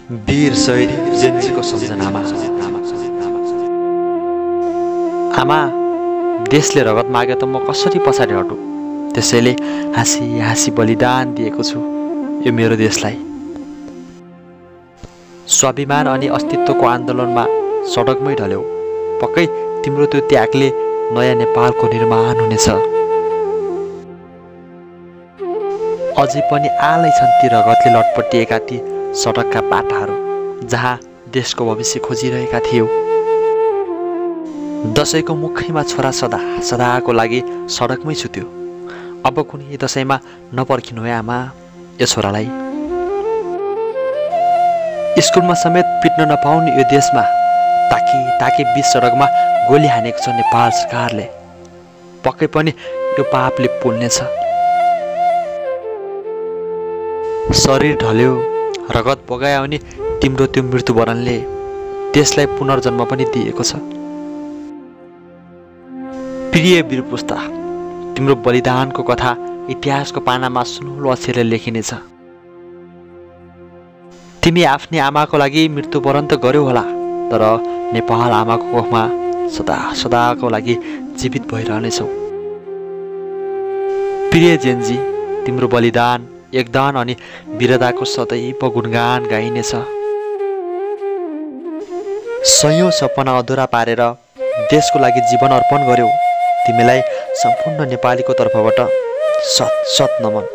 वीर शहीद जेन्जीको सम्झनामा। आमा, देशले रगत मागे त म कसरी पछाडि हटु? त्यसैले हाँसी हाँसी बलिदान दिएको छु यो मेरो देशलाई। स्वाभिमान अनि अस्तित्वको आन्दोलनमा सडकमै ढल्यौ। पक्कै तिम्रो त्यो त्यागले नयाँ नेपालको निर्माण हुनेछ। अझै पनि आलै छन् ती रगतले लटपटिएका ती सडकका पाटाहरू जहाँ देशको भविष्य खोजिरहेका थियौ। दसैँको मुखैमा छोरा सदा सदाको लागि सडकमै सुत्यो। अब कुनै दसैँमा नपर्खिनु है आमा यो छोरालाई। स्कुलमा समेत पिट्न नपाउने यो देशमा ताकि ताकि बीच सडकमा गोली हानेको छ नेपाल सरकारले। पक्कै पनि यो पापले पोल्नेछ। शरीर ढल्यो, रगत बगायो भने तिम्रो त्यो मृत्युवरणले देशलाई पुनर्जन्म पनि दिएको छ। प्रिय वीर पुस्ता, तिम्रो बलिदानको कथा इतिहासको पानामा सुनौलो अक्षरले लेखिनेछ। तिमी आफ्नै आमाको लागि मृत्युवरण त गर्यौ होला, तर नेपाल आमाको कोखमा सदा सदाको लागि जीवित भइरहनेछौ। प्रिय जेन्जी, तिम्रो बलिदान, योगदान अनि वीरताको सदैव गुणगान गाइनेछ। सयौं सपना अधुरा पारेर देशको लागि जीवन अर्पण गर्यौ। तिमीलाई सम्पूर्ण नेपालीको तर्फबाट सत सत नमन।